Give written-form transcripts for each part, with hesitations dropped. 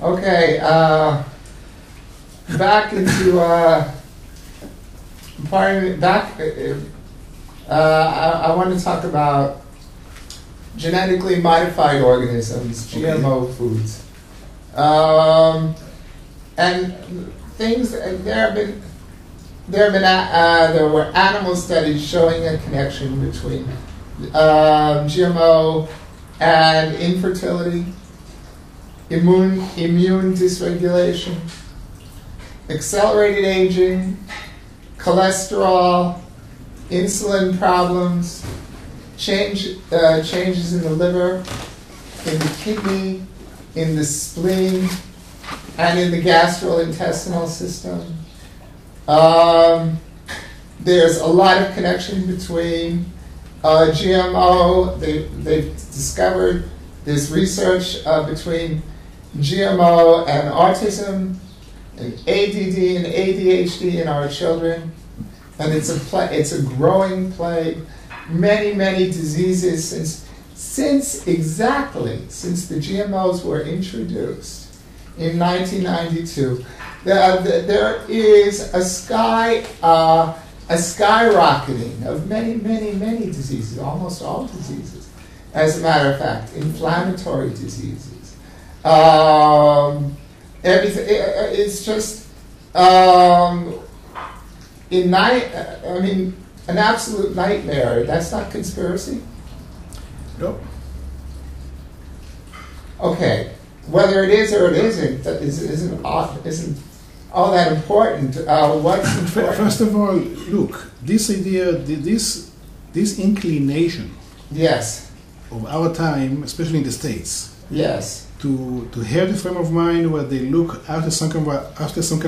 Okay, back into I want to talk about genetically modified organisms, GMO foods, and things. There were animal studies showing a connection between GMO and infertility, immune dysregulation, accelerated aging, cholesterol, insulin problems, changes in the liver, in the kidney, in the spleen, and in the gastrointestinal system. There's a lot of connection between GMO. They've discovered there's research between GMO and autism, and ADD and ADHD in our children, and it's a growing plague. Many diseases since the GMOs were introduced in 1992. There is a skyrocketing of many diseases, almost all diseases. As a matter of fact, inflammatory diseases. Everything. It's just an absolute nightmare. That's not conspiracy? Nope. Okay. Whether it is or it isn't all that important. What's important? First of all, look, this idea, this inclination yes. of our time, especially in the States, yes, to have the frame of mind where they look after some kind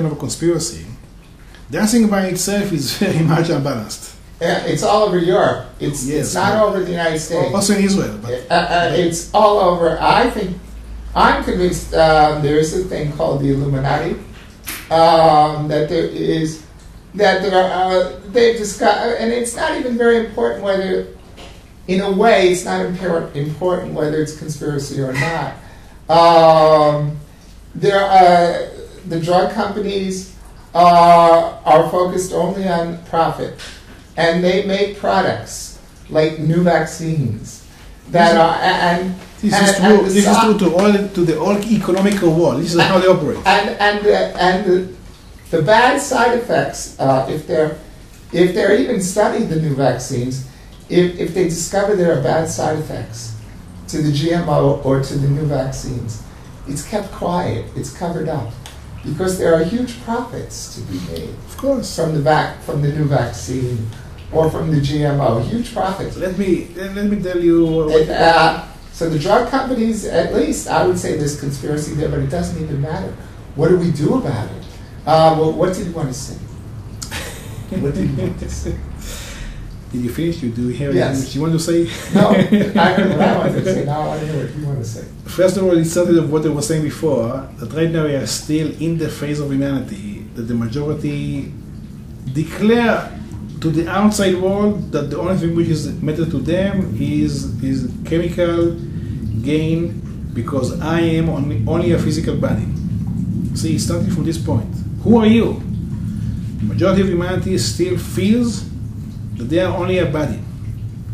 of a conspiracy, dancing by itself is very much unbalanced. It's all over Europe. It's not over the United States. Also in Israel. But it's all over. I'm convinced there is a thing called the Illuminati. They've discussed, and it's not even very important whether, in a way, it's not important whether it's conspiracy or not. The drug companies are focused only on profit, and they make products like new vaccines that are This is true to the whole economical world. This is how they operate. And the bad side effects, if they're even studying the new vaccines, if they discover there are bad side effects to the GMO or to the new vaccines, it's kept quiet. It's covered up because there are huge profits to be made. Of course, from the new vaccine or from the GMO, huge profits. Let me tell you. So the drug companies, at least, I would say there's conspiracy there, but it doesn't even matter. What do we do about it? What did you want to say? What did you want to say? Did you finish? Do you hear yes. what you want to say? No, I heard what I wanted to say. Now I want to hear what you want to say. First of all, it's something of what I was saying before, that right now we are still in the phase of humanity, that the majority declare to the outside world that the only thing which is matter to them is chemical gain, because I am only a physical body. See, starting from this point, who are you? The majority of humanity still feels that they are only a body.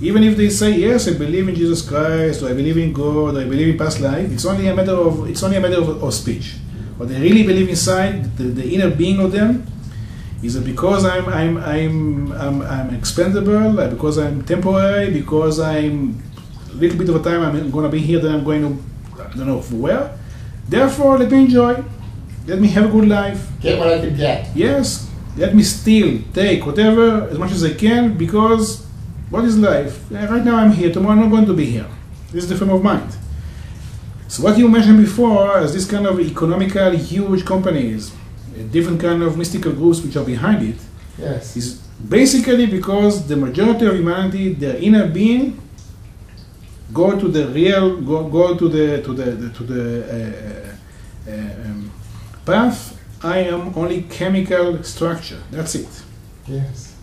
Even if they say, yes, I believe in Jesus Christ, or I believe in God, or I believe in past life, it's only a matter of speech. What they really believe inside, the inner being of them, is that because I'm expendable, because I'm temporary, because I'm a little bit of a time I'm going to be here, then I'm going to, I don't know for where. Therefore, let me enjoy. Let me have a good life. Get what I can get. Yes. Let me still take whatever, as much as I can, because what is life? Right now I'm here, tomorrow I'm not going to be here. This is the frame of mind. So what you mentioned before, as this kind of economical, huge companies, different kind of mystical groups which are behind it, yes, is basically because the majority of humanity, their inner being, go to the real, go to the path. I am only chemical structure. That's it. Yes.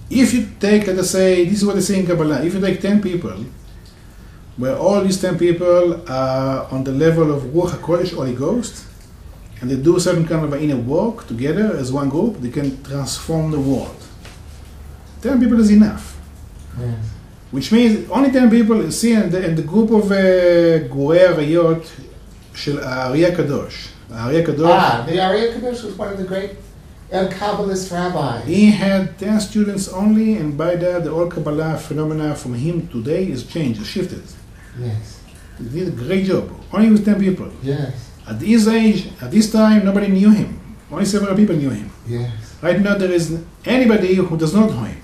If you take, let us say, this is what they say in Kabbalah, if you take 10 people where all these 10 people are on the level of Ruach HaKodesh, Holy Ghost, and they do certain kind of inner work together as one group, they can transform the world. 10 people is enough. Yes. Which means only 10 people, see, in the group of גורי עריות של הארי הקדוש. הארי הקדוש. The Ari Kadosh was one of the great Kabbalist rabbis. He had 10 students only, and by that the whole Kabbalah phenomena from him today is changed, is shifted. Yes. He did a great job, only with 10 people. Yes. At this age, at this time, nobody knew him. Only several people knew him. Yes. Right now there is anybody who does not know him.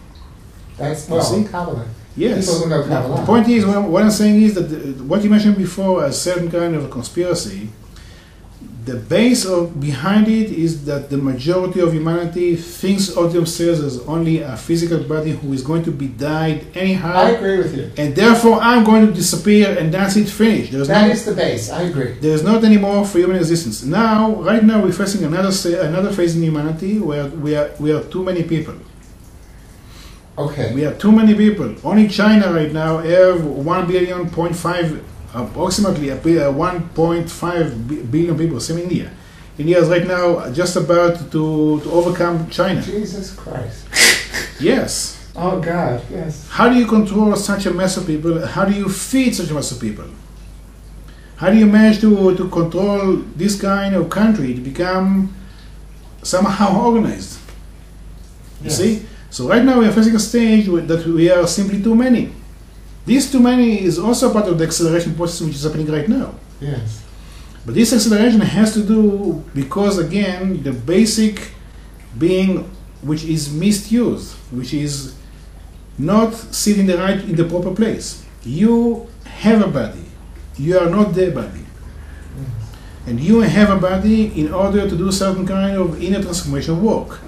That's see? Kabbalah. Yes. People who know Now, Kabbalah. the point is, what I'm saying is that what you mentioned before as certain kind of a conspiracy, the base of behind it is that the majority of humanity thinks of themselves as only a physical body who is going to be died anyhow. I agree with you. And therefore I'm going to disappear and that's it, finished. That is the base. I agree. There is not any more for human existence. Right now we're facing another phase in humanity where we are too many people. Okay. We are too many people. Only China right now have 1 billion, 0.5, approximately 1.5 billion people. Same India. India is right now just about to overcome China. Jesus Christ. Yes. Oh God, yes. How do you control such a mass of people? How do you feed such a mass of people? How do you manage to control this kind of country to become somehow organized? You Yes. see? So right now we are facing a stage that we are simply too many. This too many is also part of the acceleration process which is happening right now. Yes. But this acceleration has to do because, again, the basic being which is misused, which is not sitting in the proper place. You have a body. You are not the body. And you have a body in order to do certain kind of inner transformation work.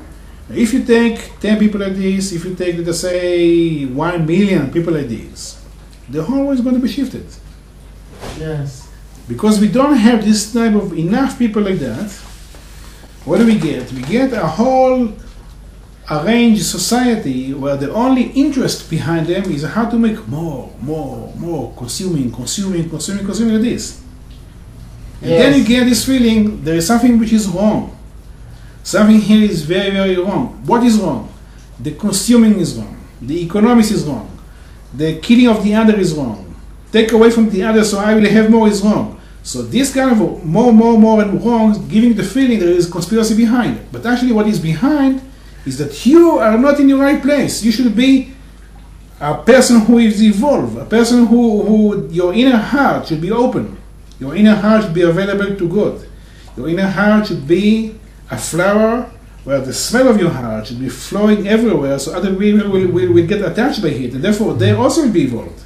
If you take 10 people like this, if you take, let us say, 1 million people like this, the whole world is going to be shifted. Yes. Because we don't have this type of enough people like that, what do we get? We get a whole arranged society where the only interest behind them is how to make more, consuming like this. And then you get this feeling there is something which is wrong. Something here is very, very wrong. What is wrong? The consuming is wrong. The economics is wrong. The killing of the other is wrong. Take away from the other so I will have more is wrong. So this kind of more and wrong, giving the feeling there is conspiracy behind it. But actually what is behind is that you are not in the right place. You should be a person who is evolved, a person who your inner heart should be open. Your inner heart should be available to God. Your inner heart should be a flower where the smell of your heart should be flowing everywhere so other people will get attached by it and therefore they also will be evolved.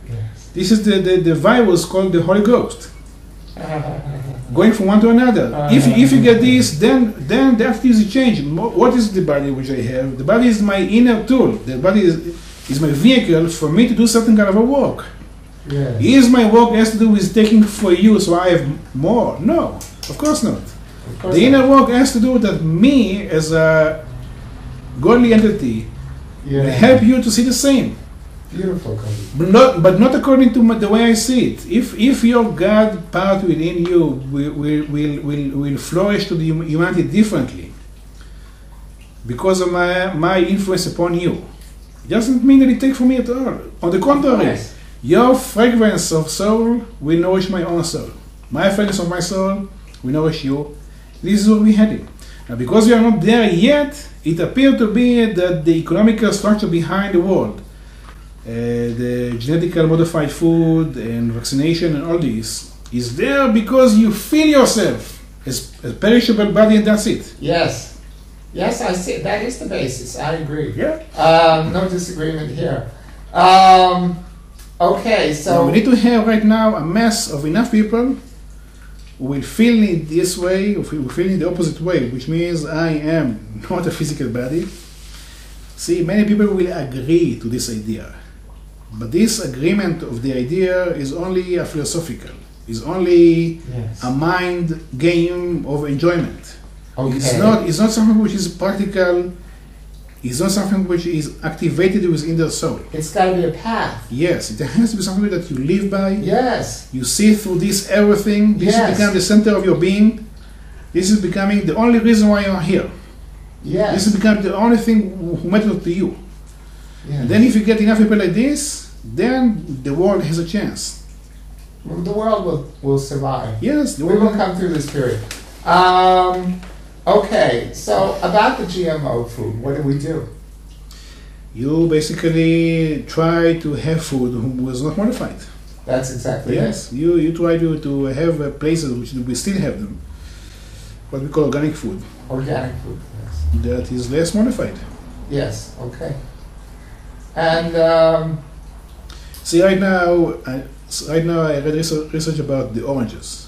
Yes. This is the virus called the Holy Ghost. Going from one to another. If you get this, then the attitude change. What is the body which I have? The body is my inner tool. The body is my vehicle for me to do certain kind of a work. Yes. Is my work has to do with taking for you so I have more? No, of course not. The inner work has to do with that me as a godly entity will help you to see the same. Beautiful, Koby. But not according to the way I see it. If your God part within you will flourish to the humanity differently because of my influence upon you, it doesn't mean that it takes from me at all. On the contrary, your fragrance of soul will nourish my own soul. My fragrance of my soul will nourish you. This is where we're heading. Now, because we are not there yet, it appears to be that the economical structure behind the world, the genetically modified food and vaccination and all this, is there because you feel yourself as a perishable body and that's it. Yes. Yes, I see. That is the basis. I agree. Yeah. No disagreement here. Okay, so... Now, we need to have right now a mass of enough people who will feel it this way, or will feel it the opposite way, which means I am not a physical body. See, many people will agree to this idea. But this agreement of the idea is only a philosophical, is only a mind game of enjoyment. Okay. It's not something which is practical It's not something which is activated within the soul. It's got to be a path. Yes, it has to be something that you live by. Yes. You see through this everything. This Yes. has become the center of your being. This is becoming the only reason why you are here. Yes. This has become the only thing who matters to you. Yes. And then if you get enough people like this, then the world has a chance. The world will survive. Yes, the We will world. come through this period. Okay, so about the GMO food, what do we do? You basically try to have food who was not modified. That's exactly Yes, you try to have places which we still have them, what we call organic food, it. Organic food. Yes. that is less modified. Yes. Okay. And See, right now I read research about the oranges.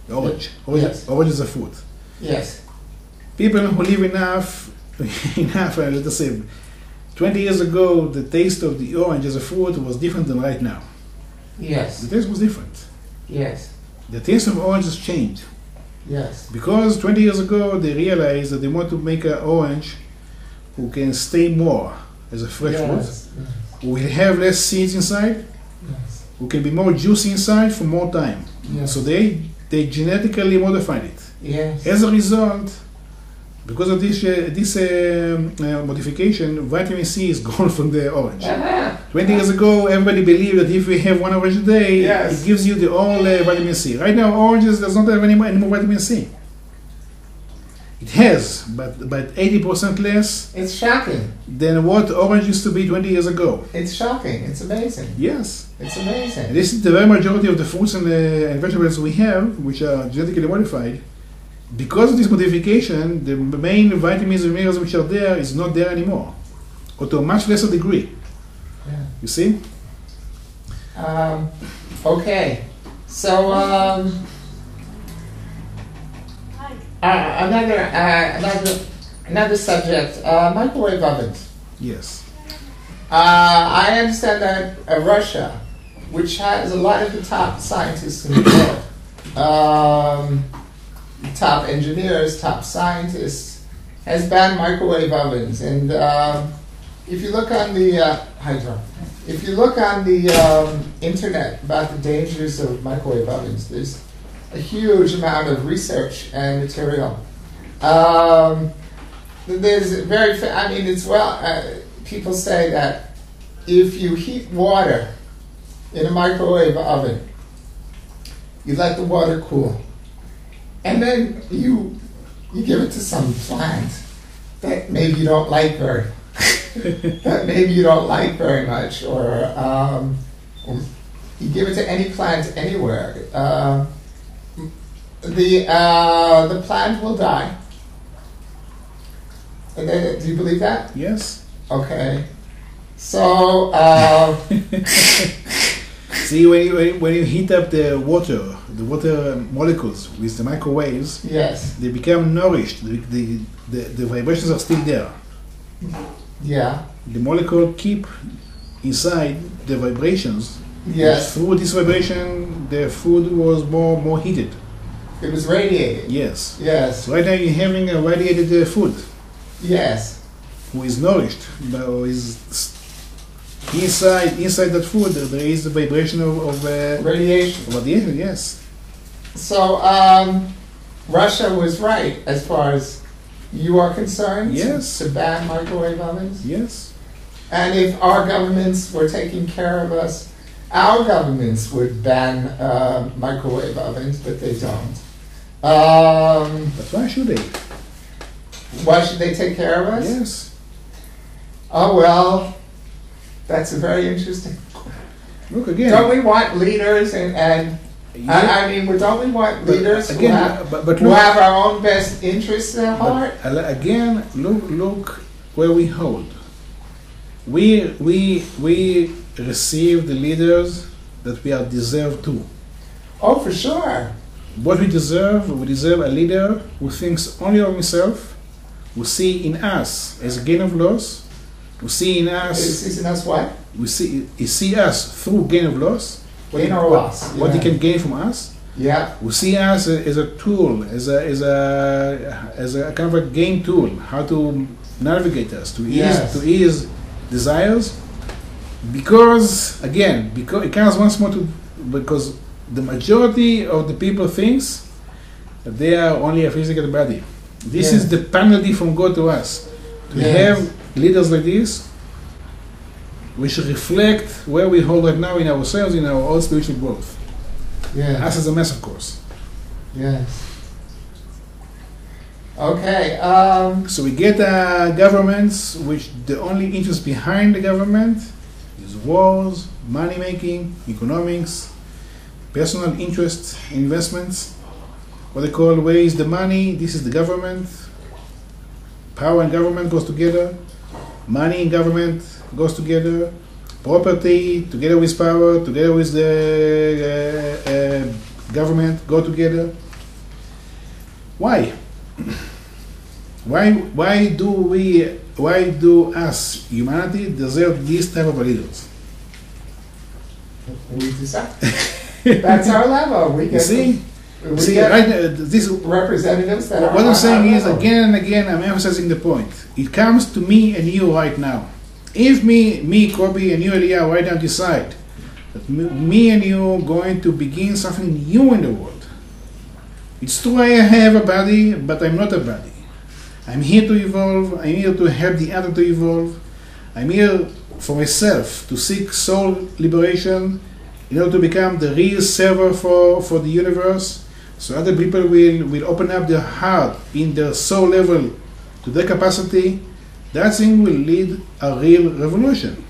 The orange. Yes. Orange is a fruit. yes. People who live enough, let us say, 20 years ago, the taste of the orange as a fruit was different than right now. Yes. The taste was different. Yes. The taste of oranges changed. Yes. Because 20 years ago, they realized that they want to make an orange who can stay more as a fresh fruit, Yes. who will have less seeds inside, Yes. who can be more juicy inside for more time. Yes. So they genetically modified it. Yes. As a result, because of this modification, vitamin C is gone from the orange. 20 years ago, everybody believed that if we have one orange a day, Yes. it gives you the whole vitamin C. Right now, oranges does not have any more vitamin C. It has, but 80% less It's shocking. than what orange used to be 20 years ago. It's shocking. It's amazing. Yes. It's amazing. And this is the very majority of the fruits and vegetables we have, which are genetically modified. Because of this modification, the main vitamins and minerals which are there is not there anymore, or to a much lesser degree. Yeah. You see? Okay. So another subject. Microwave ovens. Yes. I understand that Russia, which has a lot of the top scientists in the world, top engineers, top scientists, has banned microwave ovens. And if you look on the internet about the dangers of microwave ovens, there's a huge amount of research and material. There's people say that if you heat water in a microwave oven, you let the water cool, and then you give it to some plant that maybe you don't like very much, or you give it to any plant anywhere. The plant will die. And then, do you believe that? Yes. Okay. So, See, when you heat up the water molecules with the microwaves, yes. they become nourished. The vibrations are still there. Yeah. The molecule keep inside the vibrations. Yes. Through this vibration, the food was more heated. It was radiated. Yes. Yes. So right now you're having a radiated food, Yes. who is nourished, but who is inside that food. There is the vibration of Radiation. radiation. Yes. So, Russia was right as far as you are concerned. Yes. To ban microwave ovens. Yes. And if our governments were taking care of us, our governments would ban microwave ovens, but they don't. But why should they? Why should they take care of us? Yes. Oh, well, that's a very interesting. Look again. Don't we want leaders and don't we want leaders who have our own best interests at heart? Again, look where we hold. We receive the leaders that we are deserved to. Oh, for sure. What we deserve a leader who thinks only of himself, who see in us as a gain of loss, who see in us. Is in us what? He see us through gain of loss. Gain or loss. What he can gain from us. Yeah. We see us as a tool, as a kind of a gain tool, how to navigate us, to Yes. ease desires, because it comes once more to because the majority of the people thinks that they are only a physical body. This Yes. is the penalty from God to us. To Yes. have leaders like this, we should reflect where we hold right now in ourselves, in our own spiritual growth. Yes. Us as a mess, of course. Yes. Okay. So we get governments which the only interest behind the government is wars, money making, economics, personal interest, investments. What they call where is the money? This is the government. Power and government goes together. Money and government goes together. Property together with power, together with the government go together. Why? Why do us, humanity, deserve these type of leaders? We decide. That's our level. We You get see? we See, get right now, this representatives that are what I'm on saying our is level. again and again I'm emphasizing the point. It comes to me and you right now. If me, Koby, and you, Elia, right now decide that me and you are going to begin something new in the world. It's true I have a body, but I'm not a body. I'm here to evolve. I'm here to help the other to evolve. I'm here for myself to seek soul liberation in order to become the real server for the universe. So other people will open up their heart in their soul level to their capacity. That thing will lead a real revolution.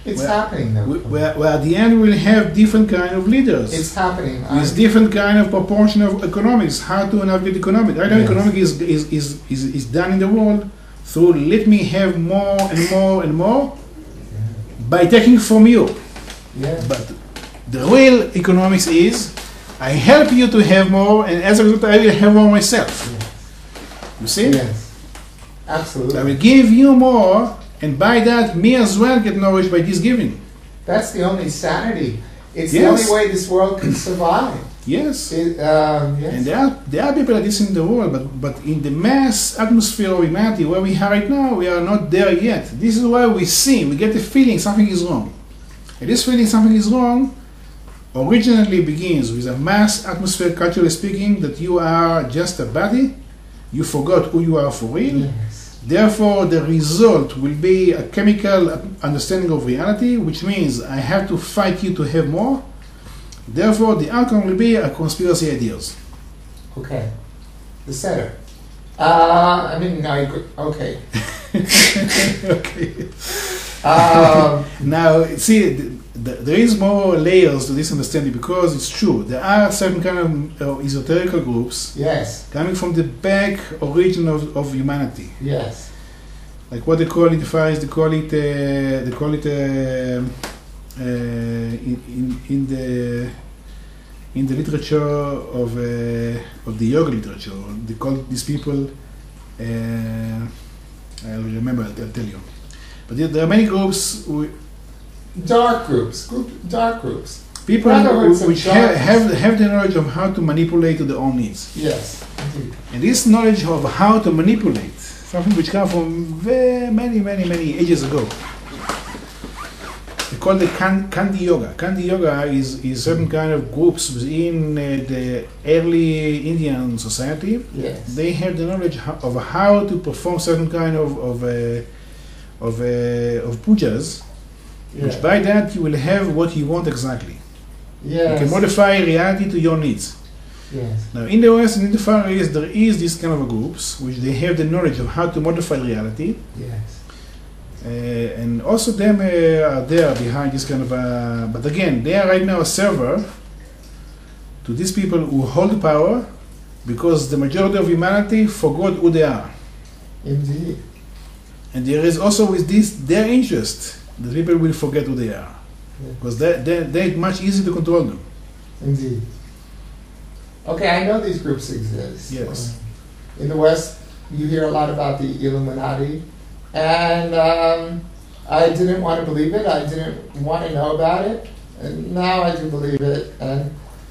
It's happening though. Where at the end we'll have different kind of leaders. It's happening. With different kind of proportion of economics, how to navigate economics. Right now Yes. economics is done in the world through let me have more and more and more by taking from you. Yeah. But the real economics is I help you to have more, and as a result I will have more myself. You see? Yes. Absolutely. I will give you more, and by that me as well get nourished by this giving. That's the only sanity. It's Yes. the only way this world can survive. Yes. Yes. And there are people like this in the world, but in the mass atmosphere of humanity where we are right now, we are not there yet. This is why we get the feeling something is wrong. And this feeling something is wrong originally begins with a mass atmosphere, culturally speaking, that you are just a body, you forgot who you are for real. Yes. Therefore, the result will be a chemical understanding of reality, which means I have to fight you to have more. Therefore, the outcome will be a conspiracy ideas. Okay. The setter. Okay. Okay. Um, Now, see, there is more layers to this understanding because it's true. There are certain kind of esoteric groups yes. coming from the back origin of humanity. Yes. Like what they call it, they call it in the literature of the yoga literature, they call these people. I'll remember. I'll tell you. But there are many groups. Dark groups. Dark groups. People Brotherhoods of which darkness. have the knowledge of how to manipulate to their own needs. Yes. Indeed. And this knowledge of how to manipulate, something which comes from very many ages ago. They call it Kandi Yoga. Kandi Yoga is certain kind of groups within the early Indian society. Yes. They have the knowledge of how to perform certain kind of pujas, which Yeah. by that you will have what you want exactly. You Yes. can modify reality to your needs. Yes. Now, in the West and in the Far East, there is this kind of groups which they have the knowledge of how to modify reality, Yes. and also them are there behind this kind of. But again, they are right now a server to these people who hold power, because the majority of humanity forgot who they are, Indeed. and there is also with this their interest that people will forget who they are, Yeah. because they're much easier to control them. Indeed. Okay, I know these groups exist. Yes. In the West, you hear a lot about the Illuminati, and I didn't want to believe it. I didn't want to know about it, and now I do believe it.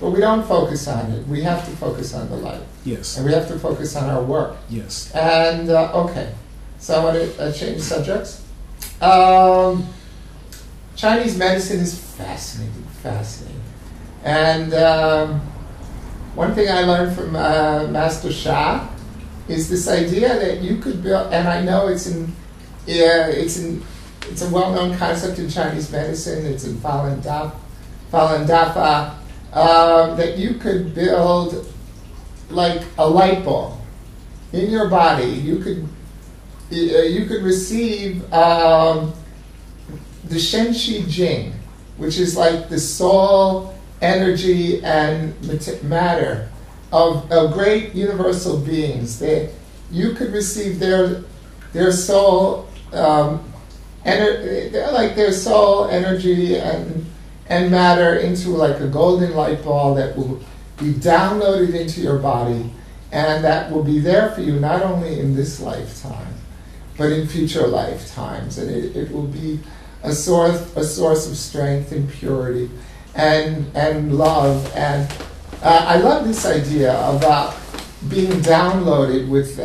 But we don't focus on it. We have to focus on the light, Yes. and we have to focus on our work. Yes. And okay, So I want to change subjects. Chinese medicine is fascinating. And one thing I learned from Master Sha is this idea that you could build, and I know it's a well-known concept in Chinese medicine. It's in Falun Dafa, that you could build like a light bulb in your body. You could receive the Shenxi Jing, which is like the soul, energy, and matter of great universal beings. You could receive their soul, their soul, energy, and matter into like a golden light ball that will be downloaded into your body, and that will be there for you not only in this lifetime, but in future lifetimes, and it will be a source of strength and purity and love. And I love this idea about being downloaded with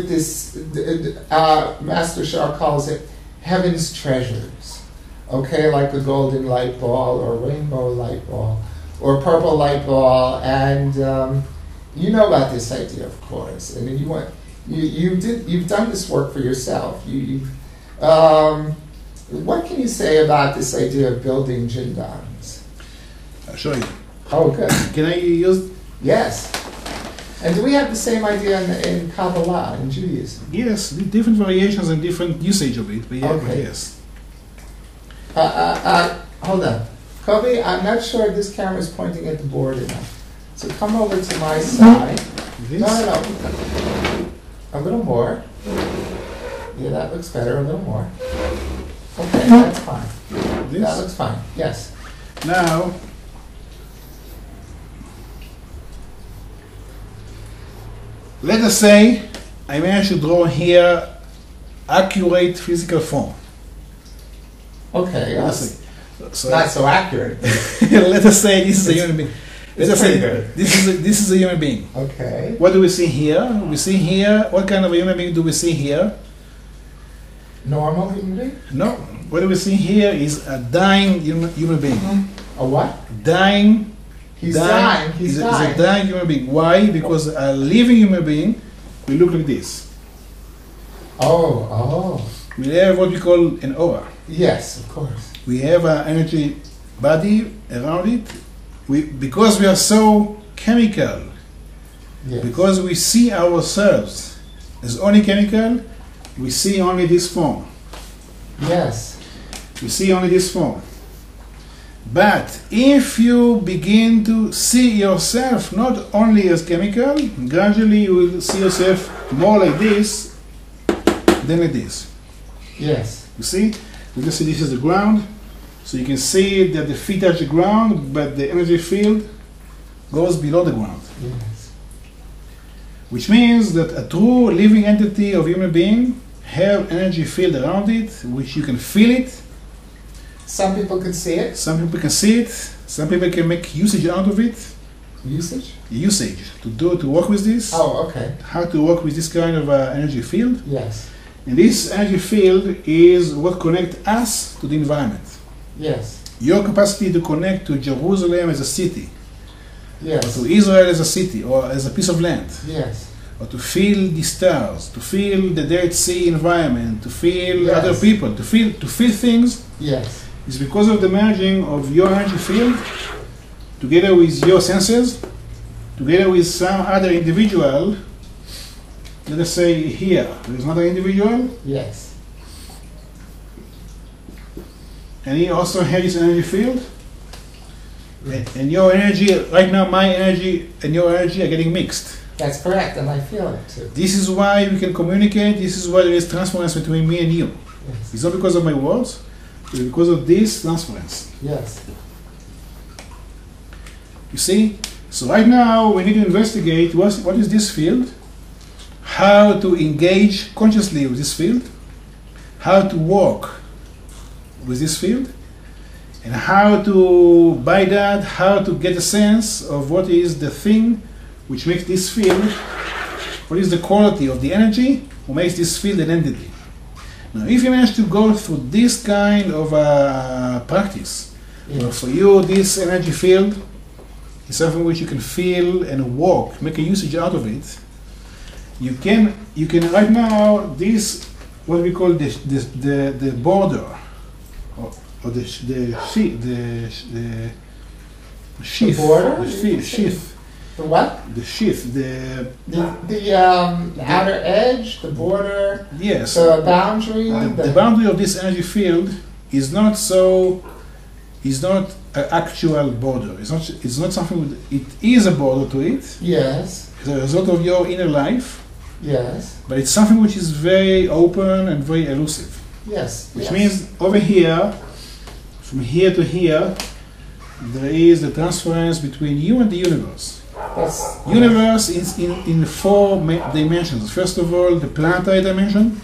this. Master Shah calls it heaven's treasures. Okay, like a golden light ball or a rainbow light ball or a purple light ball, and you know about this idea, of course. And you've done this work for yourself. What can you say about this idea of building jindans? I'll show you. Oh, good. Can I use? Yes. And do we have the same idea in Kabbalah, in Judaism? Yes, different variations and different usage of it, but yeah, Okay. yes. Hold on. Koby, I'm not sure if this camera is pointing at the board enough. So come over to my side. This? No. A little more. Yeah, that looks better. A little more. Okay, that's fine. This? That looks fine. Yes. Now, let us say I managed to draw here accurate physical form. Okay. Let us Yes. say. So Not so accurate. let us say this is a human being. Let us say pretty good. this is a human being. Okay. What do we see here? We see here, what kind of a human being do we see here? Normal human being? No. What do we see here is a dying human being. A what? Dying. He's dying. He's He's dying. a dying human being. Why? Because a living human being will look like this. Oh. We have what we call an aura. Yes, of course. We have an energy body around it. Because we are so chemical, Yes. because we see ourselves as only chemical, we see only this form. Yes. We see only this form. But if you begin to see yourself not only as chemical, gradually you will see yourself more like this than like this. Yes. You see? You can see this is the ground. So you can see that the feet touch the ground, but the energy field goes below the ground. Yes. Which means that a true living entity of human being have energy field around it, which you can feel it. Some people could see it. Some people can see it. Some people can make usage out of it. Usage? Usage to work with this. Oh, okay. How to work with this kind of energy field. Yes. And this energy field is what connects us to the environment. Yes. Your capacity to connect to Jerusalem as a city, Yes. or to Israel as a city, or as a piece of land, Yes. or to feel the stars, to feel the Dead Sea environment, to feel Yes. other people, to feel things, Yes. is because of the merging of your energy field together with your senses, together with some other individual. Let us say here, there is another individual, Yes. and he also has his energy field. And your energy, right now my energy and your energy are getting mixed. That's correct, and I feel it too. This is why we can communicate, this is why there is transference between me and you. Yes. It's not because of my words, it's because of this transference. Yes. You see? So right now we need to investigate what is this field, how to engage consciously with this field, how to work with this field, and how to, by that, how to get a sense of what is the thing which makes this field, what is the quality of the energy who makes this field an entity. Now, if you manage to go through this kind of practice, where for you this energy field is something which you can feel and walk, make a usage out of it, you can right now this what we call the border or the sheath, the sheath, the border, the sheath. The what? The sheath, the outer edge, the border. Yes. The boundary. The boundary of this energy field is not so. Is not an actual border. It's not something. It is a border to it. Yes. As a result of your inner life. Yes. But it's something which is very open and very elusive. Yes. Which means over here, from here to here, there is the transference between you and the universe. Yes. Universe is in four dimensions. First of all, the planetary dimension.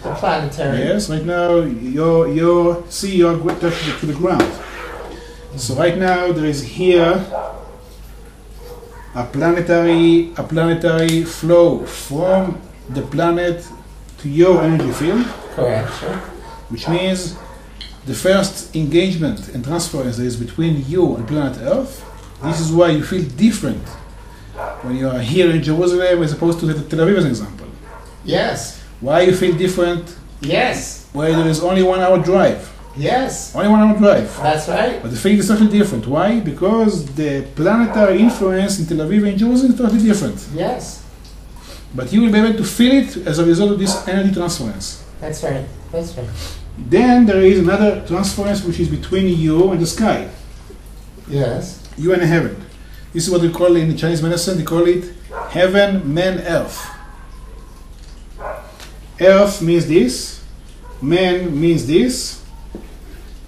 The planetary. Yes. Right now, you're touched to the ground. So right now there is here a planetary flow from the planet to your energy field. Correct. Sure. Which means the first engagement and transference that is between you and planet Earth. This is why you feel different when you are here in Jerusalem as opposed to Tel Aviv as an example. Yes. Why you feel different? Yes. Where there is only 1 hour drive. Yes. Only 1 hour drive. That's right. But the feeling is totally different. Why? Because the planetary influence in Tel Aviv and Jerusalem is totally different. Yes. But you will be able to feel it as a result of this energy transference. That's right. That's right. Then there is another transference which is between you and the sky. Yes. You and heaven. This is what we call in Chinese medicine, they call it heaven, man, earth. Earth means this, man means this,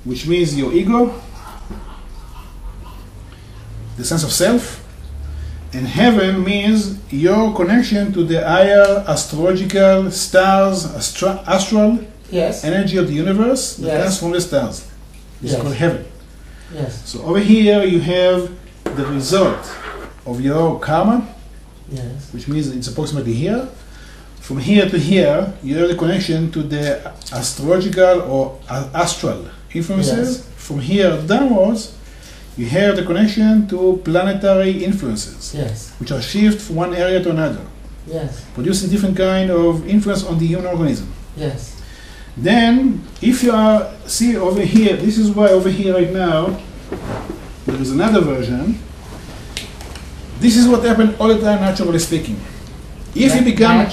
which means your ego, the sense of self, and heaven means your connection to the higher astrological stars, astral Yes. energy of the universe that Yes. comes from the stars. This is called heaven. Yes. So over here you have the result of your karma, Yes. which means it's approximately here. From here to here, you have the connection to the astrological or astral influences. Yes. From here downwards, you have the connection to planetary influences, Yes. which are shift from one area to another, Yes. producing different kind of influence on the human organism. Yes. Then, if you are, see over here, this is why over here right now, there is another version. This is what happened all the time, naturally speaking. If you become,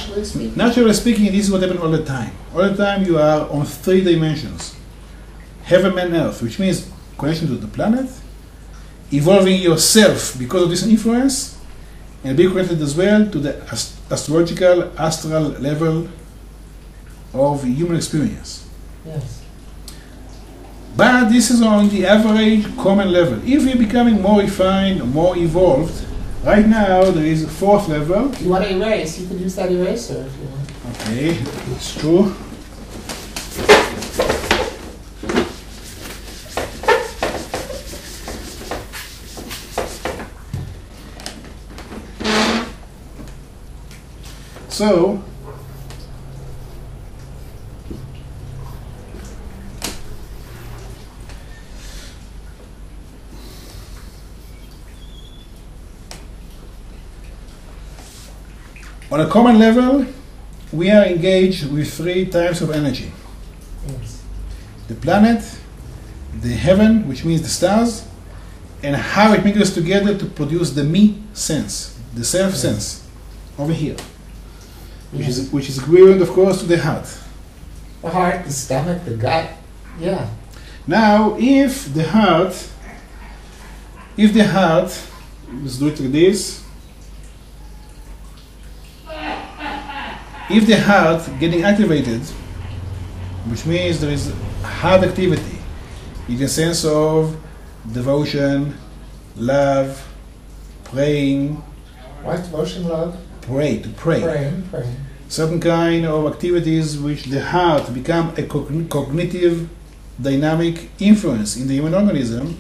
naturally speaking, this is what happened all the time. All the time you are on 3 dimensions. Heaven and earth, which means connection to the planet, evolving yourself because of this influence, and being connected as well to the astrological, astral level of human experience. Yes. But this is on the average common level. If you're becoming more refined, more evolved, right now there is a 4th level. You want to erase? You can use that eraser if you want. Okay, it's true. So, on a common level, we are engaged with 3 types of energy. Yes. The planet, the heaven, which means the stars, and how it mixes together to produce the me sense, the self sense, over here, which is equivalent, of course, to the heart. The heart, the stomach, the gut. Yeah. Now, if the heart, let's do it like this. If the heart getting activated, which means there is heart activity, in the sense of devotion, love, praying. What? Devotion, love? Pray, to pray. Praying. Certain kind of activities which the heart become a cognitive dynamic influence in the human organism.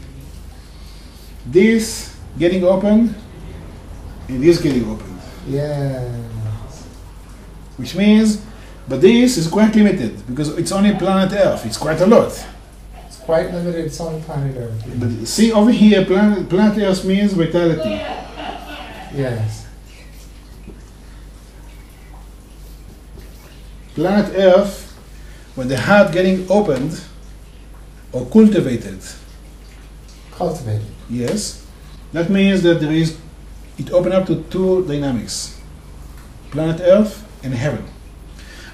This getting opened and this getting opened. Yeah. Which means But this is quite limited because it's only planet Earth. It's quite a lot. It's quite limited. It's on planet Earth. But see over here, planet Earth means vitality. Yes. Planet Earth, when the heart getting opened or cultivated. Cultivated. Yes. That means that it opened up to two dynamics. Planet Earth and heaven.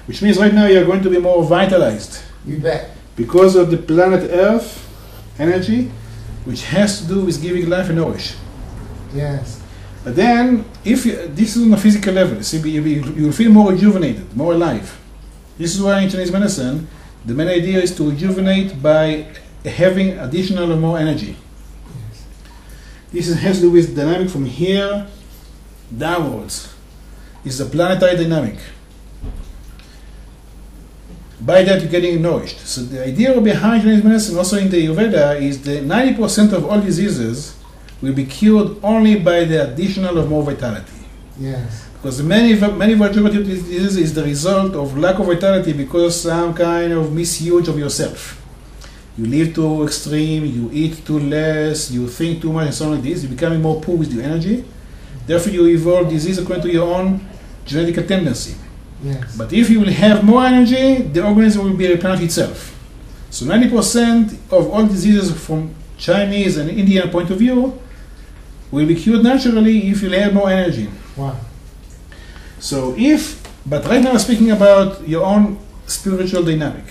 Which means right now you're going to be more vitalized. You bet. Because of the planet Earth energy, which has to do with giving life and nourish. Yes. But then, this is on a physical level, see, you'll feel more rejuvenated, more alive. This is why in Chinese medicine, the main idea is to rejuvenate by having additional or more energy. Yes. This has to do with dynamic from here downwards. It's the planetary dynamic. By that, you're getting nourished. So the idea behind Chinese medicine, also in the Ayurveda, is that 90% of all diseases will be cured only by the additional of more vitality. Yes. Because the many majority of diseases is the result of lack of vitality because some kind of misuse of yourself. You live too extreme, you eat too less, you think too much and so on like this, you're becoming more poor with your energy. Therefore you evolve disease according to your own genetic tendency. Yes. But if you will have more energy, the organism will be replenish itself. So 90% of all diseases from Chinese and Indian point of view will be cured naturally if you have more energy. Wow. So but right now I'm speaking about your own spiritual dynamic.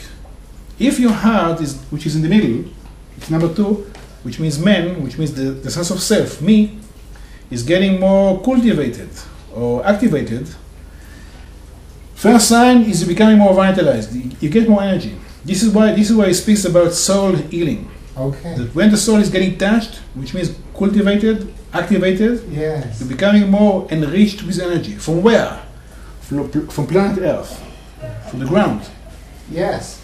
If your heart is, which is in the middle, it's number 2, which means man, which means the sense of self, me, is getting more cultivated or activated, first sign is becoming more vitalized. You get more energy. This is why it speaks about soul healing. Okay. That when the soul is getting touched, which means cultivated, activated, yes, you're becoming more enriched with energy. From where? From planet Earth, from the ground. Yes.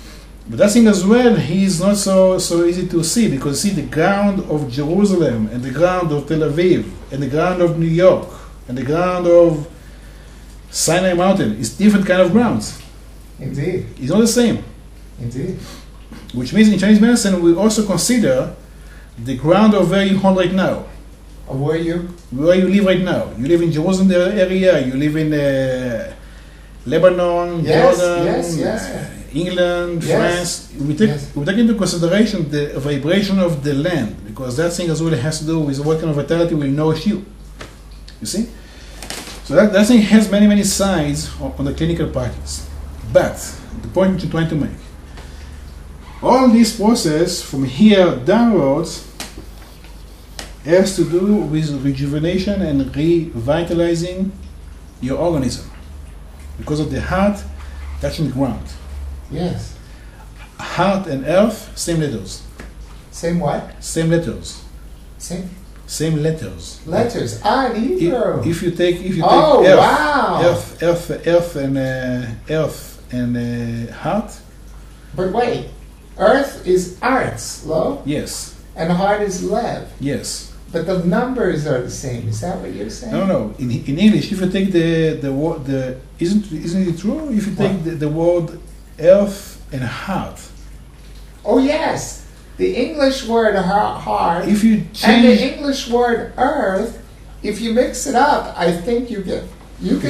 But that thing as well, he's not so easy to see because see the ground of Jerusalem and the ground of Tel Aviv and the ground of New York and the ground of Sinai Mountain is different kind of grounds. Indeed. It's not the same. Indeed. Which means in Chinese medicine we also consider the ground of where you hold right now. Of where you live right now. You live in Jerusalem area, you live in Lebanon, yes, Jordan, yes. England, yes. France. We take into consideration the vibration of the land because that thing as well has to do with what kind of vitality will nourish you. You see? So that thing has many sides on the clinical practice. But the point which I'm trying to make, all this process from here downwards has to do with rejuvenation and revitalizing your organism because of the heart touching the ground. Yes. Heart and earth, same letters. Same what? Same letters. Same letters. Letters. In Hebrew. If you take oh, earth, wow. earth and heart. But wait, earth is arts, lo? Yes. And heart is lev. Yes. But the numbers are the same. Is that what you're saying? No. In English, if you take the word, isn't it true? If you take the word earth and heart. Oh yes. The English word heart if you change, and the English word earth, if you mix it up, I think you can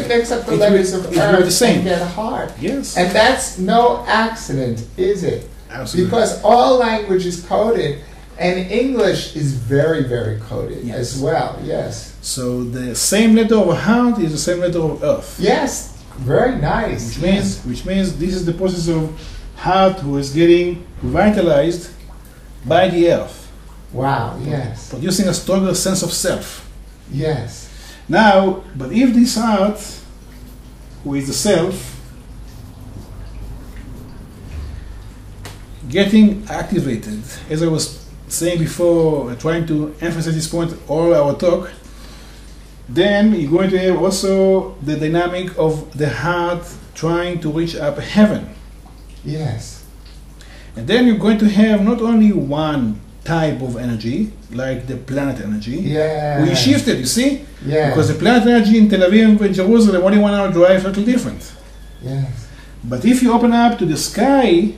mix up the letters of earth and get heart. Yes. And that's no accident, is it? Absolutely. Because all language is coded, and English is very, very coded as well. Yes. So the same letter of heart is the same letter of earth. Yes. Very nice. Which means this is the process of heart who is getting revitalized by the earth. Wow, yes. Producing a stronger sense of self. Yes. Now, but if this heart, who is the self, getting activated, as I was saying before, trying to emphasize this point all our talk, then you're going to have also the dynamic of the heart trying to reach up heaven. Yes. And then you're going to have not only one type of energy, like the planet energy. Yeah. We shifted, you see? Yeah. Because the planet energy in Tel Aviv and Jerusalem, only 1 hour drive, totally different. Yes. But if you open up to the sky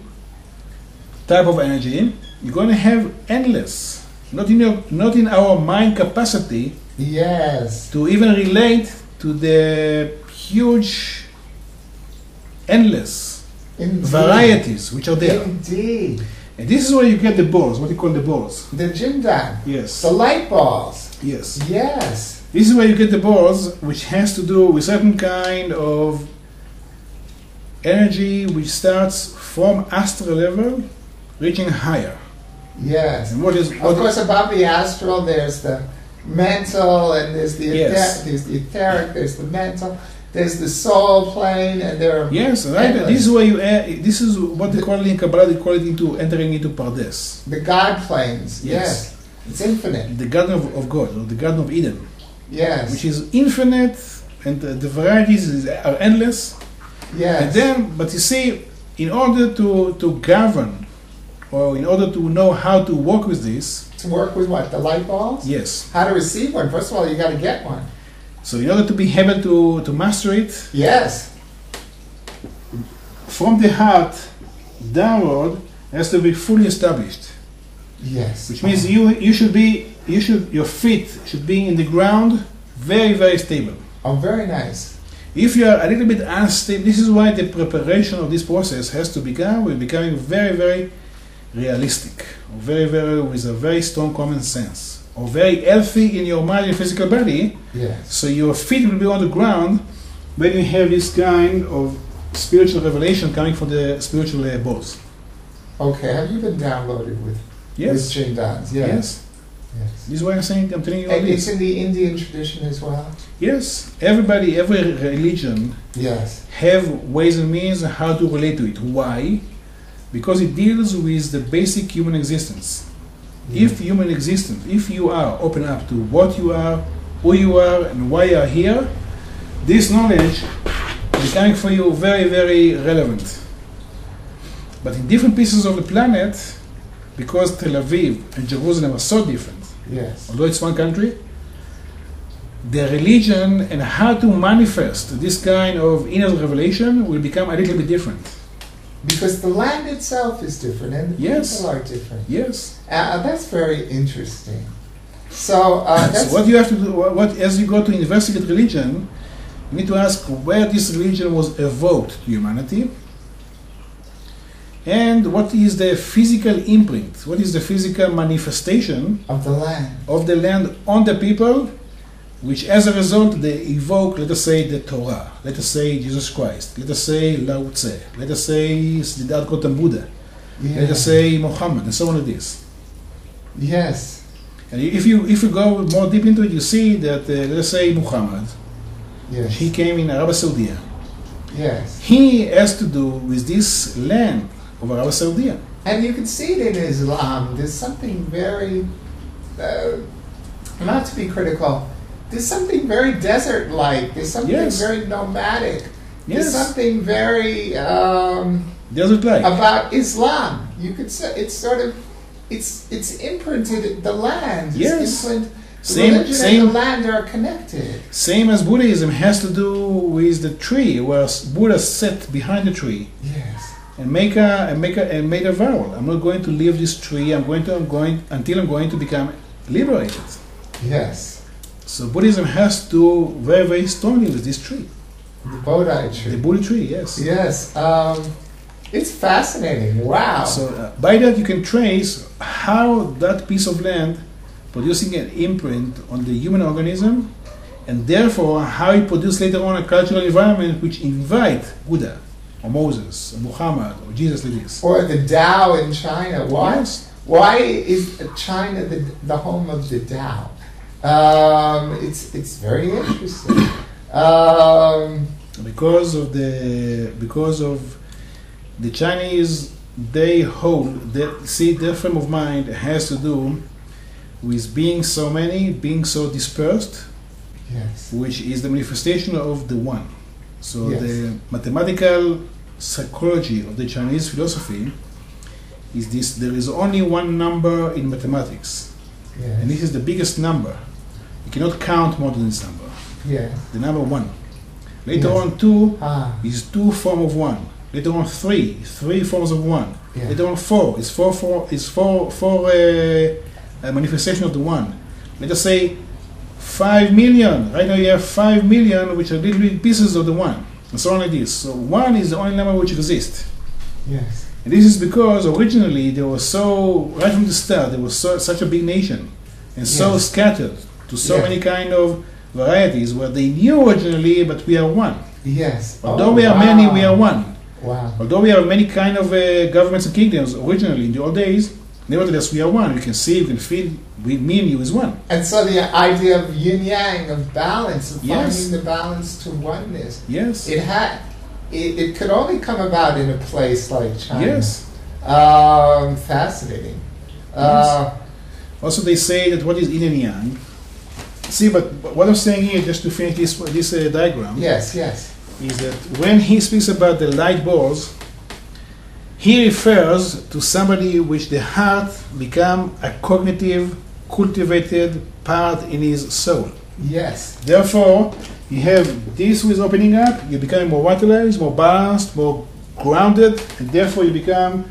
type of energy, you're going to have endless. Not in our mind capacity. Yes. To even relate to the huge, endless varieties which are there. Indeed. And this is where you get the balls, what you call the balls. The Jindan. Yes. The light balls. Yes. Yes. This is where you get the balls, which has to do with certain kind of energy which starts from astral level, reaching higher. Yes. And what of course, above the astral, there's the mental, and there's the etheric, there's the mental, there's the soul plane, and there are yes, right. This is where you this is what they call in Kabbalah. They call it into entering into Pardes. The God planes. Yes. It's infinite. The Garden of God, or the Garden of Eden. Yes. Which is infinite, and the varieties are endless. Yes. And then, but you see, in order to govern, or in order to know how to work with this. To work with what? The light balls? Yes. How to receive one? First of all, you got to get one. So in order to be able to master it. Yes. From the heart downward has to be fully established. Yes. Which means your feet should be in the ground, very, very stable. Oh, very nice. If you are a little bit unstable, this is why the preparation of this process has to become, we're becoming very, very realistic, or very, very with a very strong common sense, or very healthy in your mind and physical body. Yes. So your feet will be on the ground when you have this kind of spiritual revelation coming from the spiritual balls. Okay, have you been downloaded with Jindans? Yes. Yes. This is why I'm telling you all this. It's in the Indian tradition as well? Yes. Every religion have ways and means how to relate to it. Why? Because it deals with the basic human existence. If human existence, if you are open up to what you are, who you are, and why you are here, this knowledge is becoming for you very, very relevant. But in different pieces of the planet, because Tel Aviv and Jerusalem are so different, although it's one country, the religion and how to manifest this kind of inner revelation will become a little bit different. Because the land itself is different and the people are different. Yes. That's very interesting. So, so what you have to do, as you go to investigate religion, you need to ask where this religion was evoked to humanity, and what is the physical imprint, what is the physical manifestation of the land on the people, which as a result they evoke, let us say, the Torah, let us say Jesus Christ, let us say Lao Tse, let us say Siddhartha Gautam Buddha, let us say Muhammad, and so on like this. Yes. And if you go more deep into it, you see that, let us say Muhammad, he came in Arabia Saudi. Yes. He has to do with this land of Arabia Saudi. And you can see it in Islam. There's something very, not to be critical, there's something very desert-like. There's something very nomadic. There's something very desert-like about Islam. You could say it's sort of it's imprinted. The land is imprinted. The religion and the land are connected. Same as Buddhism has to do with the tree, where Buddha sat behind the tree. Yes. And made a vow. I'm not going to leave this tree. until I'm going to become liberated. Yes. So Buddhism has to do very, very strongly with this tree. The Bodhi tree. The Bodhi tree, yes. Yes. It's fascinating. Wow. So by that you can trace how that piece of land producing an imprint on the human organism, and therefore how it produced later on a cultural environment which invite Buddha, or Moses, or Muhammad, or Jesus like this. Or the Tao in China. Why? Yes. Why is China the home of the Tao? It's very interesting. Because of the Chinese, they hold their frame of mind has to do with being so many, being so dispersed, which is the manifestation of the one. So the mathematical psychology of the Chinese philosophy is this: there is only one number in mathematics, and this is the biggest number. You cannot count more than this number. The number one. Later on, two is two form of one. Later on, three forms of one. Yeah. Later on, four. It's four manifestation of the one. Let us say 5 million. Right now you have 5 million, which are little pieces of the one, and so on like this. So one is the only number which exists. Yes. And this is because originally there was right from the start, there was such a big nation, and so Yes. scattered to so Yeah. many kind of varieties, where they knew originally, but we are one. Yes. Although we are many, we are one. Wow. Although we have many kind of governments and kingdoms originally in the old days, nevertheless we are one. You can see, you can feel, me and you is one. And so the idea of yin yang, of balance, of Yes. finding the balance to oneness, Yes. it could only come about in a place like China. Yes. Fascinating. Yes. Also, they say that what is yin and yang. See, but what I'm saying here, just to finish this diagram, Yes, yes. is that when he speaks about the light balls, he refers to somebody which the heart become a cognitive, cultivated part in his soul. Yes. Therefore, you have this who is opening up, you become more vitalized, more balanced, more grounded, and therefore you become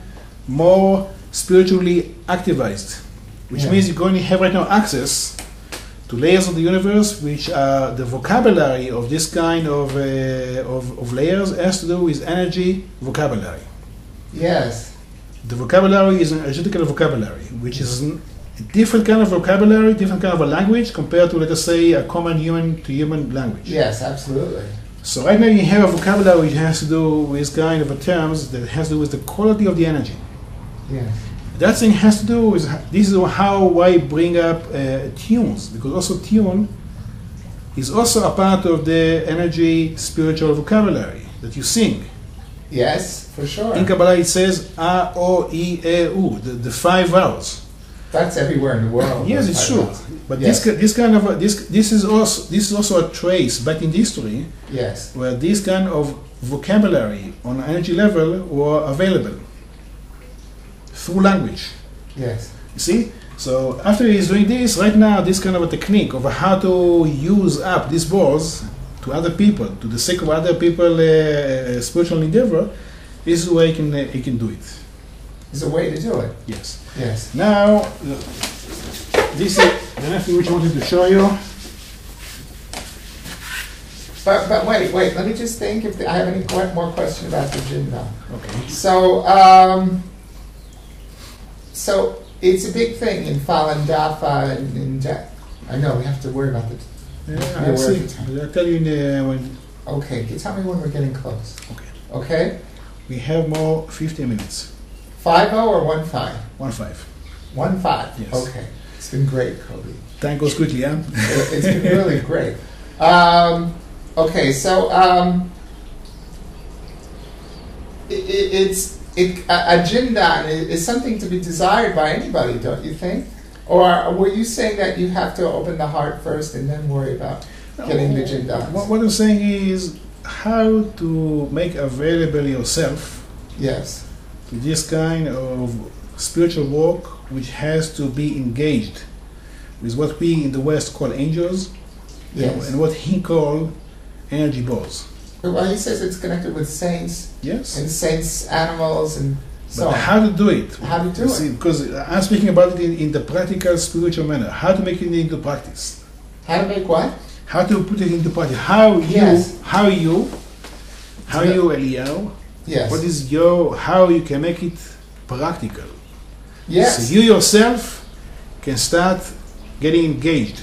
more spiritually activized. Which Yeah. means you're going to have right now access to layers of the universe, which are the vocabulary of this kind of layers has to do with energy vocabulary. Yes. The vocabulary is an energetical vocabulary, which is a different kind of vocabulary, different kind of a language compared to, let us say, a common human to human language. Yes, absolutely. So right now you have a vocabulary which has to do with kind of a terms that has to do with the quality of the energy. Yes. That thing has to do with, this is how I bring up tunes, because also tune is also a part of the energy spiritual vocabulary that you sing. Yes, for sure. In Kabbalah it says A, O, I, E, U, the 5 vowels. That's everywhere in the world. Yes, those it's five true. vowels. But Yes. this is also a trace back in history Yes. where this kind of vocabulary on energy level were available through language. Yes. You see? So after he's doing this, right now, this kind of a technique of how to use up these balls to other people, to the sake of other people spiritual endeavor, this is where he can do it. There's a way to do it. Yes. Yes. Now, this is the next thing which I wanted to show you. But wait, let me just think if I have any more question about the Jinda. Okay. So it's a big thing in Falun Dafa and in I know we have to worry about it. Yeah, Be I'll aware of see. the time. I'll tell you when. Okay, you tell me when we're getting close. Okay. Okay? We have more 15 minutes. 5-0 or 1-5? 1-5. 1-5. Yes. Okay. It's been great, Koby. Time goes quickly, huh? It's been really great. Okay, so a jindan is something to be desired by anybody, don't you think? Or were you saying that you have to open the heart first and then worry about getting the jindan? What I'm saying is how to make available yourself Yes. to this kind of spiritual work which has to be engaged with what we in the West call angels Yes. and what he called energy balls. Well, he says it's connected with saints Yes? and saints, animals, and so But on. how to do it? How to do You see, it? because I'm speaking about it in the practical spiritual manner. How to make it into practice. How to make what? How to put it into practice. How Yes. you, Eliyahu, Yes. what is how you can make it practical. Yes. So you yourself can start getting engaged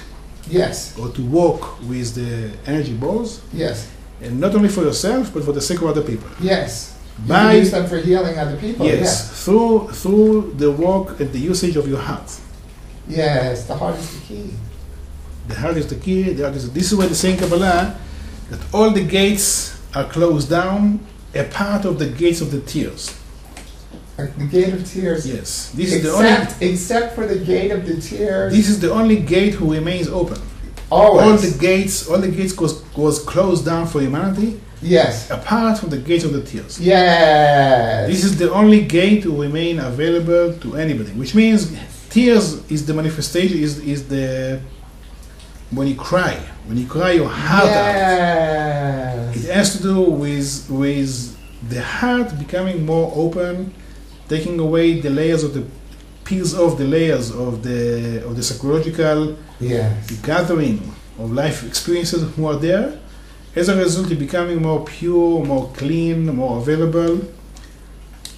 Yes. or to work with the energy balls, Yes. and not only for yourself, but for the sake of other people. Yes. You By- can use them for healing other people. Yes, through the work and the usage of your heart. Yes. The heart is the key. The heart is the key. This is where the saying Kabbalah that all the gates are closed down, a part of the gates of the tears. Like the gate of tears. Yes, this is the only. Except for the gate of the tears. This is the only gate who remains open. Always. All the gates was closed down for humanity, Yes. apart from the gates of the tears. Yes. This is the only gate to remain available to anybody, which means tears is the manifestation, is the when you cry your heart out. Yes. It has to do with the heart becoming more open, taking away the layers of the peels off the layers of the psychological Yes. gathering of life experiences who are there. As a result, you're becoming more pure, more clean, more available,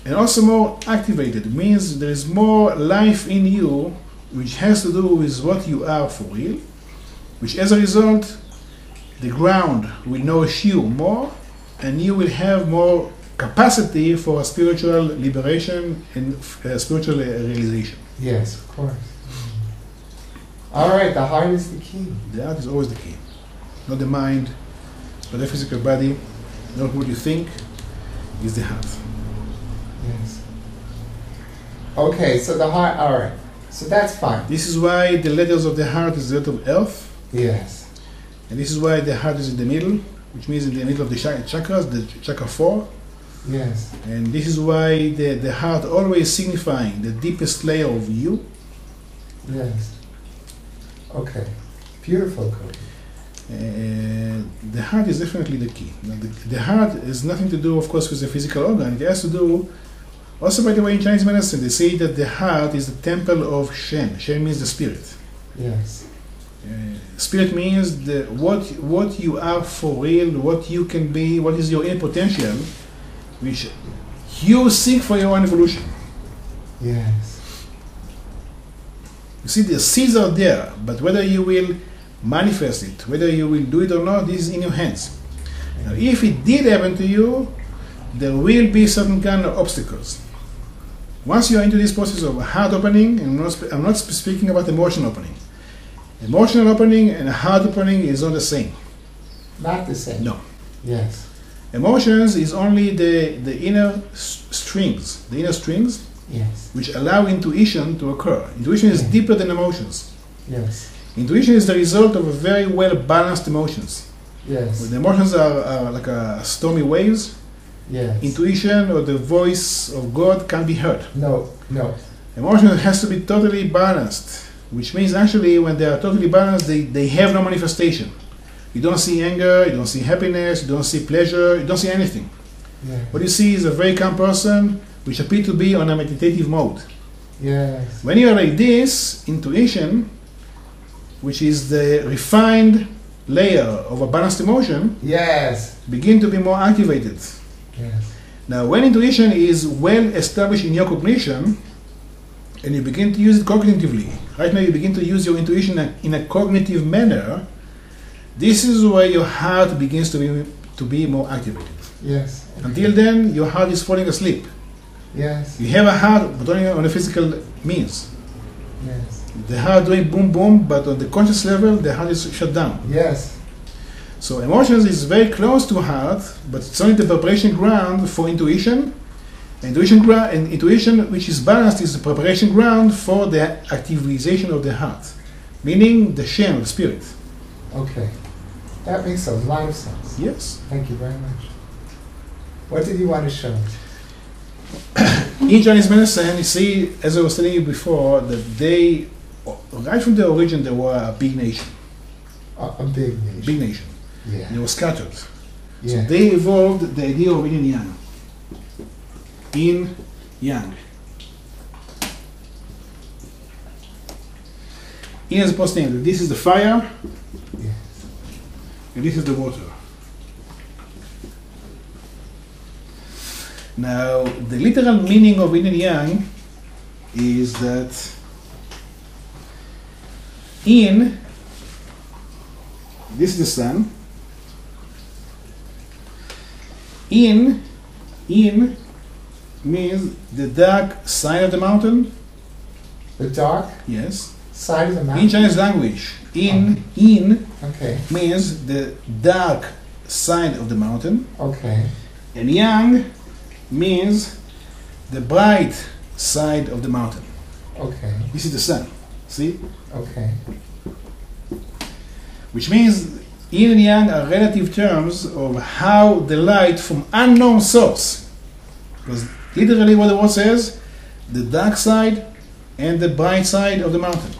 and also more activated. It means there is more life in you, which has to do with what you are for real, which as a result, the ground will nourish you more, and you will have more capacity for spiritual liberation and spiritual realization. Yes, of course. All right, the heart is the key. The heart is always the key. Not the mind, not the physical body, not what you think, is the heart. Yes. Okay, so the heart, all right. So that's fine. This is why the letters of the heart is the letter of earth, Yes. and this is why the heart is in the middle, which means in the middle of the chakras, the chakra 4. Yes. And this is why the heart always signifying the deepest layer of you. Yes. Okay. Beautiful, Koby. The heart is definitely the key. Now, the heart has nothing to do, of course, with the physical organ. It has to do, also by the way, in Chinese medicine, they say that the heart is the temple of Shen. Shen means the spirit. Yes. Spirit means what you are for real, what you can be, what is your inner potential, which you seek for your own evolution. Yes. You see, the seeds are there, but whether you will manifest it, whether you will do it or not, this is in your hands. Now, if it did happen to you, there will be certain kind of obstacles. Once you are into this process of heart opening, and I'm not speaking about emotion opening. Emotional opening and heart opening is not the same. Not the same. No. Yes. Emotions is only the inner strings, Yes. which allow intuition to occur. Intuition is deeper than emotions. Yes. Intuition is the result of a very well balanced emotions. Yes. When the emotions are like stormy waves, Yes. intuition or the voice of God can't be heard. No. No. Emotion has to be totally balanced, which means actually when they are totally balanced, they have no manifestation. You don't see anger, you don't see happiness, you don't see pleasure, you don't see anything. Yes. What you see is a very calm person which appear to be on a meditative mode. Yes. When you are like this, intuition, which is the refined layer of a balanced emotion, Yes. begin to be more activated. Yes. Now, when intuition is well established in your cognition, and you begin to use it cognitively, right now you begin to use your intuition in a cognitive manner, this is where your heart begins to be more activated. Yes. Until then, your heart is falling asleep. Yes. You have a heart, but only on a physical means. Yes. The heart doing boom boom, but on the conscious level, the heart is shut down. Yes. So emotions is very close to heart, but it's only the preparation ground for intuition. Intuition, which is balanced, is the preparation ground for the activization of the heart, meaning the Shem, the spirit. Okay. That makes a lot of sense. Yes. Thank you very much. What did you want to show? In Chinese medicine, you see, as I was telling you before, that they, right from the origin, they were a big nation. A big nation. Big nation. Yeah. They were scattered. Yeah. So they evolved the idea of yin and yang. Yin, yang. Yin is supposed to think that this is the fire, Yes. and this is the water. Now, the literal meaning of yin and yang is that yin, this is the sun. Yin means the dark side of the mountain. The dark Yes. side of the In mountain. Chinese language, yin Okay. means the dark side of the mountain, Okay. and yang means the bright side of the mountain. Okay. This is the sun. See? Okay. Which means yin and yang are relative terms of how the light from unknown source, because literally what the word says, the dark side and the bright side of the mountain.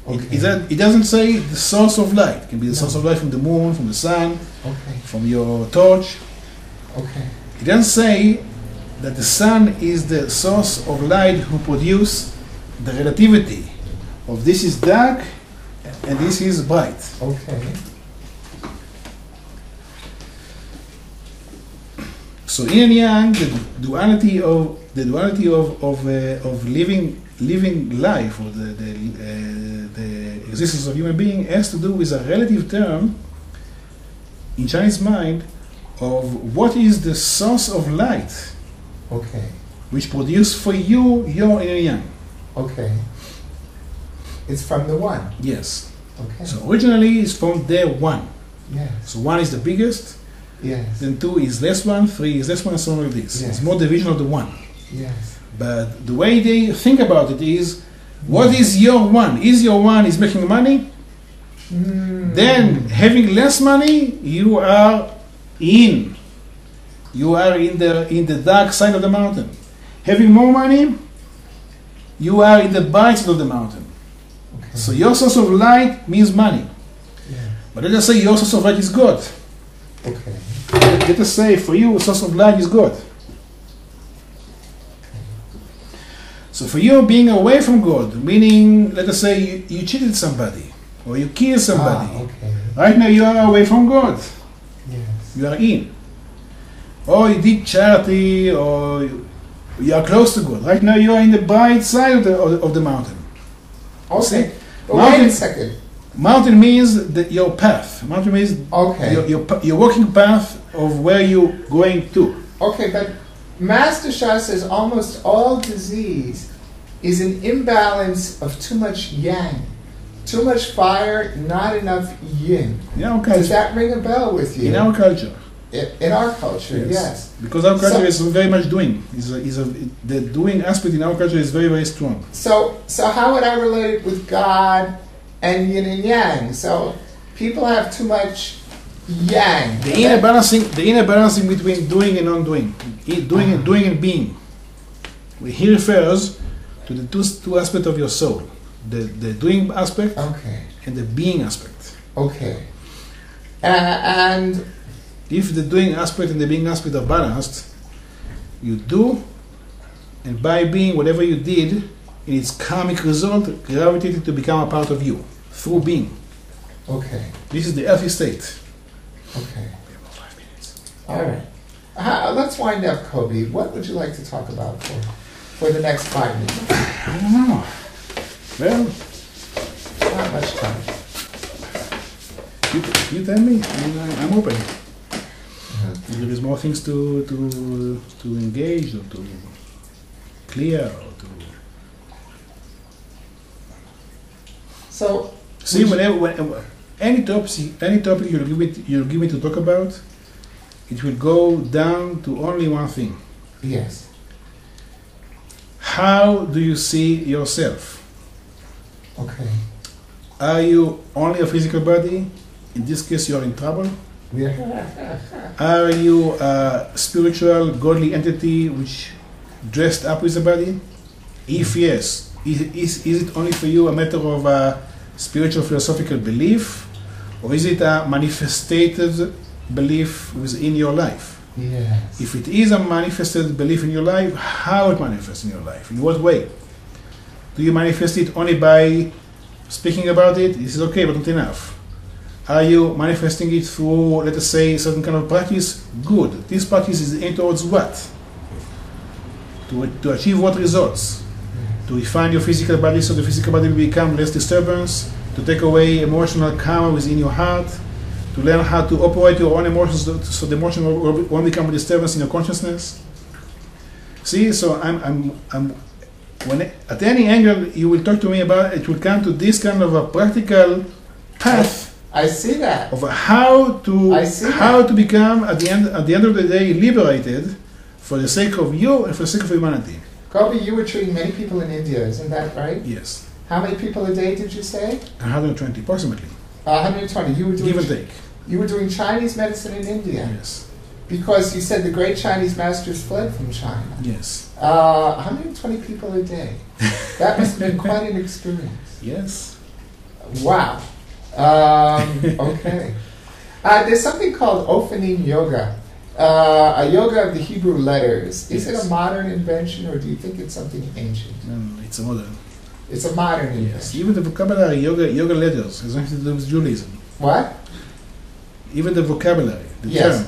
Okay. It doesn't say the source of light. It can be the No. source of light from the moon, from the sun, Okay. from your torch. Okay. It doesn't say that the sun is the source of light who produce the relativity of this is dark and this is bright. Okay. So yin and yang, the duality of living life, or the existence of human being, has to do with a relative term in Chinese mind of what is the source of light, Okay. which produce for you your yin and yang. Okay. It's from the one. Yes. Okay. So originally it's from there one. Yes. So one is the biggest, Yes. then two is less one, three is less one, and so on like this. Yes. It's more division of the one. Yes. But the way they think about it is, what is your one? Is your one is making money? Then having less money, you are in. You are in the dark side of the mountain. Having more money, you are in the bright side of the mountain. Okay. So your source of light means money. Yeah. But let us say your source of light is God. Okay. Let us say for you, source of light is God. So for you being away from God, meaning, let us say you cheated somebody, or you killed somebody. Okay. Right now you are away from God. Yes. You are in. Or you did charity, or you are close to God. Right now you are in the bright side of the mountain. Okay. See? But Mountain- wait a second. Mountain means your path. Mountain means Okay. your walking path of where you're going to. Okay, but Master Shah says almost all disease is an imbalance of too much yang. Too much fire, not enough yin. In our Does culture. that ring a bell with you? In our culture. In our culture, yes. Because our culture So- is very much doing. The doing aspect in our culture is very, very strong. So how would I relate it with God and yin and yang? So people have too much yang. The inner balancing between doing and non-doing, doing and being. He refers to the two aspects of your soul: the doing aspect Okay. and the being aspect. Okay. And If the doing aspect and the being aspect are balanced, you do, and by being whatever you did, in its karmic result, gravitated to become a part of you through being. okay. This is the healthy state. Okay. We have about 5 minutes. All right. Let's wind up, Koby. What would you like to talk about for the next 5 minutes? I don't know. Well, Not much time. you tell me. I mean, I'm open. If there is more things to engage or to clear or to So see whenever any topic you'll give me to talk about, it will go down to only one thing. yes. How do you see yourself? Okay. Are you only a physical body? In this case, you are in trouble. Yeah. Are you a spiritual, godly entity which dressed up with a body? If yes, is it only for you a matter of a spiritual philosophical belief, or is it a manifested belief within your life? Yes. If it is a manifested belief in your life, how it manifests in your life? In what way? Do you manifest it only by speaking about it? This is okay, but not enough. Are you manifesting it through, let us say, a certain kind of practice? Good. This practice is aimed towards what? To achieve what results? To refine your physical body so the physical body will become less disturbance, to take away emotional karma within your heart, to learn how to operate your own emotions so the emotion won't become a disturbance in your consciousness. See, so when at any angle you will talk to me about, it will come to this kind of a practical path I see that. of how to become at the end of the day liberated for the sake of you and for the sake of humanity. Koby, you were treating many people in India, isn't that right? Yes, How many people a day did you say? 120 approximately, 120. You were doing give and take. You were doing Chinese medicine in India Yes, because you said the great Chinese masters fled from China. yes, 120 people a day. That must have been quite an experience. yes. Wow. Okay. There's something called opening yoga. a yoga of the Hebrew letters. Is it a modern invention, or do you think it's something ancient? It's a modern. It's a modern Yes. invention. Even the vocabulary yoga letters has nothing to do with Judaism. What? Even the vocabulary, the Yes. term,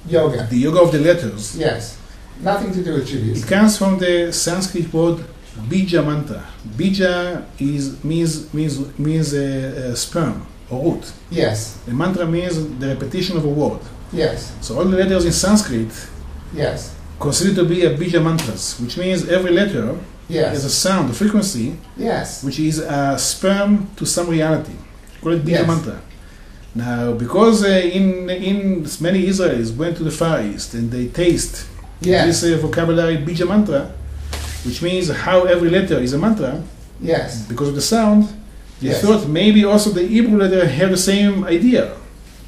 Yoga. the yoga of the letters, Yes. Nothing to do with it Judaism. comes from the Sanskrit word bija mantra. Bija means sperm or root. Yes. The mantra means the repetition of a word. Yes. So all the letters in Sanskrit Yes. considered to be a bija mantras, which means every letter has a Yes. sound, a frequency, Yes. which is a sperm to some reality. Call it bija Yes. mantra. Now, because in many Israelis went to the Far East and they taste Yes. this vocabulary bija mantra, which means how every letter is a mantra, Yes. because of the sound, they Yes. thought maybe also the Hebrew letter have the same idea.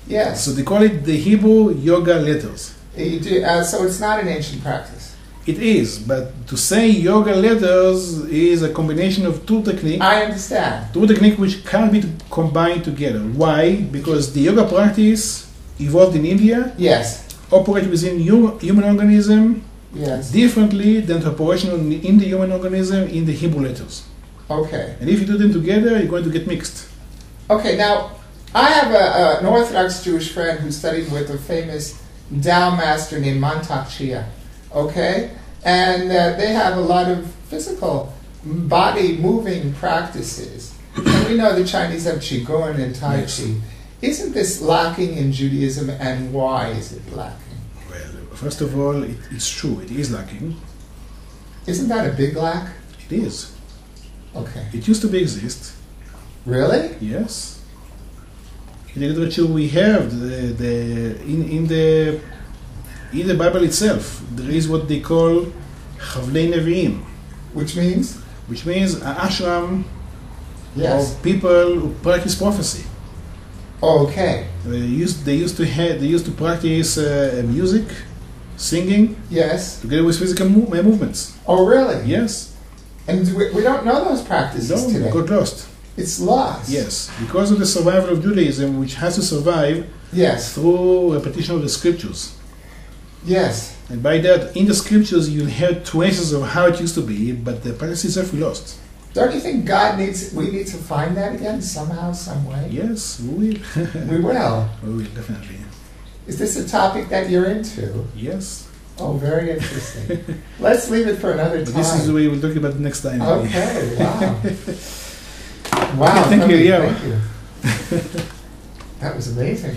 Yes. So they call it the Hebrew yoga letters. You do, so it's not an ancient practice. It is, but to say yoga letters is a combination of two techniques. I understand. Two techniques which can't be combined together. Why? Because the yoga practice evolved in India, Yes. operate within human organism Yes. differently than the operation in the human organism in the Hebrew letters. Okay. And if you do them together, you're going to get mixed. Okay, now, I have an Orthodox Jewish friend who studied with a famous Tao master named Mantak Chia. Okay? And they have a lot of physical, body moving practices. And we know the Chinese have Qigong and Tai Chi. Isn't this lacking in Judaism, and why is it lacking? Well, first of all, it's true, it is lacking. Isn't that a big lack? It is. Okay. It used to be exist, Really? yes. In the literature we have, in the Bible itself, there is what they call Chavlei Nevi'im, Which means? which means an ashram Yes. of people who practice prophecy. Okay. They used to practice music, singing, Yes. together with physical movements. Oh, really? Yes. And we don't know those practices No, today. got lost. It's lost. Yes, because of the survival of Judaism, which has to survive Yes. through repetition of the scriptures. Yes. And by that, in the scriptures, you have traces of how it used to be, but the practice itself we lost. Don't you think we need to find that again somehow, some way? Yes, we will. We will. We will, definitely. Is this a topic that you're into? Yes. Oh, very interesting. Let's leave it for another But time. this is the way we'll talk about next time. Okay, wow. Wow, Thank you, Koby, yeah. Thank you. That was amazing.